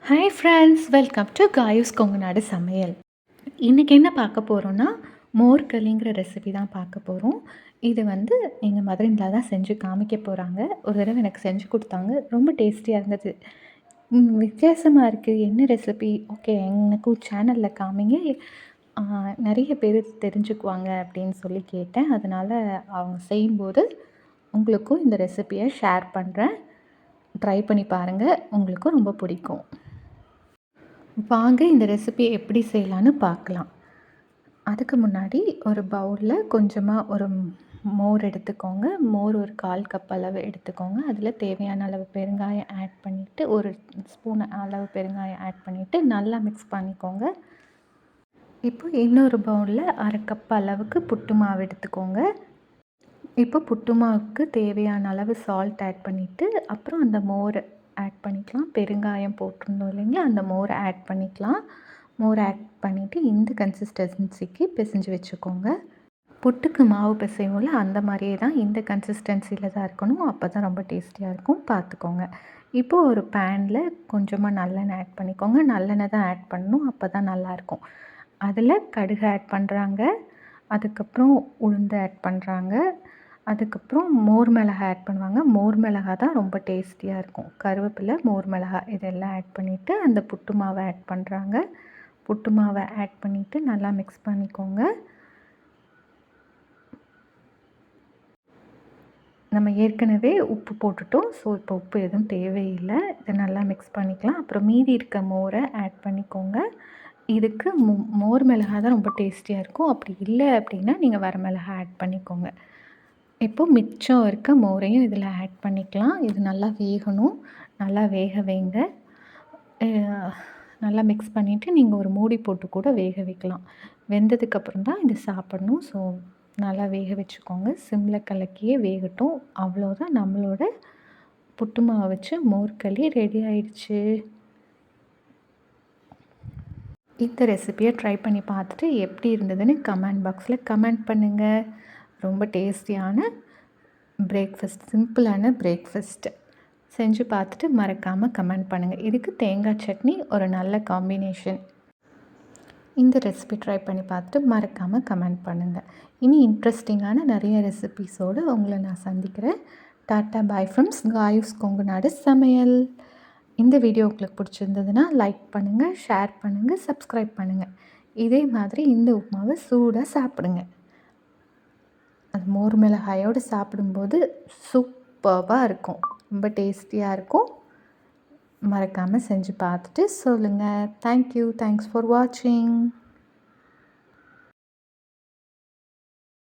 Hi friends, welcome to Kayu's Kongunadu சமையல். இன்றைக்கி என்ன பார்க்க போகிறோன்னா, மோர்களிங்கிற ரெசிபி தான் பார்க்க போகிறோம். இது வந்து எங்கள் மதர்-இன்-லா தான் செஞ்சு காமிக்க போகிறாங்க. ஒரு தடவை எனக்கு செஞ்சு கொடுத்தாங்க, ரொம்ப டேஸ்டியாக இருந்தது. வித்தியாசமாக இருக்குது, என்ன ரெசிபி? ஓகே, எனக்கும் சேனலில் காமிங்க, நிறைய பேர் தெரிஞ்சுக்குவாங்க அப்படின்னு சொல்லி கேட்டேன். அதனால் அவங்க செய்யும்போது உங்களுக்கும் இந்த ரெசிபியை ஷேர் பண்ணுறேன். ட்ரை பண்ணி பாருங்கள், உங்களுக்கும் ரொம்ப பிடிக்கும். வாங்க இந்த ரெசிபியை எப்படி செய்யலான்னு பார்க்கலாம். அதுக்கு முன்னாடி ஒரு பவுலில் கொஞ்சமாக ஒரு மோர் எடுத்துக்கோங்க. மோர் ஒரு 1/4 கப் அளவு எடுத்துக்கோங்க. அதில் தேவையான அளவு பெருங்காயம் ஆட் பண்ணிவிட்டு, ஒரு ஸ்பூன் அளவு பெருங்காயம் ஆட் பண்ணிவிட்டு நல்லா மிக்ஸ் பண்ணிக்கோங்க. இப்போ இன்னொரு பவுலில் 1/2 கப் அளவுக்கு புட்டு மாவு எடுத்துக்கோங்க. இப்போ புட்டு மாவுக்கு தேவையான அளவு சால்ட் ஆட் பண்ணிவிட்டு, அப்புறம் அந்த மோர் ஆட் பண்ணிக்கலாம். பெருங்காயம் போட்டிருந்தோம் இல்லைங்களா, அந்த மோரை ஆட் பண்ணிக்கலாம். மோர் ஆட் பண்ணிவிட்டு இந்த கன்சிஸ்டன்சிக்கு பிசைஞ்சு வச்சுக்கோங்க. புட்டுக்கு மாவு பிசைவோம்ல, அந்த மாதிரியே தான் இந்த கன்சிஸ்டன்சியில் தான் இருக்கணும். அப்போ தான் ரொம்ப டேஸ்டியாக இருக்கும், பார்த்துக்கோங்க. இப்போது ஒரு பேனில் கொஞ்சமாக நல்லெண்ணெய் ஆட் பண்ணிக்கோங்க. நல்லெண்ணெய் தான் ஆட் பண்ணணும், அப்போ தான் நல்லாயிருக்கும். அதில் கடுகு ஆட் பண்ணுறாங்க, அதுக்கப்புறம் உளுந்து ஆட் பண்ணுறாங்க, அதுக்கப்புறம் மோர் மிளகாய் ஆட் பண்ணுவாங்க. மோர் மிளகாய் தான் ரொம்ப டேஸ்டியாக இருக்கும். கருவேப்பிலை, மோர் மிளகாய் இதெல்லாம் ஆட் பண்ணிவிட்டு அந்த புட்டு மாவை ஆட் பண்ணுறாங்க. புட்டு மாவை ஆட் பண்ணிவிட்டு நல்லா மிக்ஸ் பண்ணிக்கோங்க. நம்ம ஏற்கனவே உப்பு போட்டுட்டோம், ஸோ இப்போ உப்பு எதுவும் தேவையில்லை. இதை நல்லா மிக்ஸ் பண்ணிக்கலாம். அப்புறம் மீதி இருக்க மோரை ஆட் பண்ணிக்கோங்க. இதுக்கு மோர் மிளகாய் தான் ரொம்ப டேஸ்டியாக இருக்கும். அப்படி இல்லை அப்படின்னா நீங்கள் வர மிளகாய் ஆட் பண்ணிக்கோங்க. இப்போது மிச்சம் இருக்க மோரையும் இதில் ஆட் பண்ணிக்கலாம். இது நல்லா வேகணும், நல்லா வேக வைங்க. நல்லா மிக்ஸ் பண்ணிவிட்டு நீங்கள் ஒரு மூடி போட்டு கூட வேக வைக்கலாம். வெந்ததுக்கப்புறம் தான் இது சாப்பிடணும். ஸோ நல்லா வேக வச்சுக்கோங்க. சிம்மில் கலக்கியே வேகட்டும். அவ்வளோதான், நம்மளோட புட்டு மாவு வச்சு மோர்களி ரெடி ஆயிடுச்சு. இந்த ரெசிபியை ட்ரை பண்ணி பார்த்துட்டு எப்படி இருந்ததுன்னு கமெண்ட் பாக்ஸில் கமெண்ட் பண்ணுங்கள். ரொம்ப டேஸ்டியான பிரேக்ஃபாஸ்ட், சிம்பிளான பிரேக்ஃபாஸ்ட்டு செஞ்சு பார்த்துட்டு மறக்காமல் கமெண்ட் பண்ணுங்கள். இதுக்கு தேங்காய் சட்னி ஒரு நல்ல காம்பினேஷன். இந்த ரெசிபி ட்ரை பண்ணி பார்த்துட்டு மறக்காமல் கமெண்ட் பண்ணுங்கள். இனி இன்ட்ரெஸ்டிங்கான நிறைய ரெசிபீஸோடு உங்களை நான் சந்திக்கிறேன். Tata bye friends, Kayu's Kongunadu சமையல். இந்த வீடியோ உங்களுக்கு பிடிச்சிருந்ததுன்னா லைக் பண்ணுங்கள், ஷேர் பண்ணுங்கள், சப்ஸ்கிரைப் பண்ணுங்கள். இதே மாதிரி இந்த உப்புமாவை சூடாக சாப்பிடுங்க. அது மோர் மிளகாயோடு சாப்பிடும்போது சூப்பராக இருக்கும், ரொம்ப டேஸ்டியாக இருக்கும். மறக்காமல் செஞ்சு பார்த்துட்டு சொல்லுங்கள். தேங்க்யூ, தேங்க்ஸ் ஃபார் வாட்சிங்.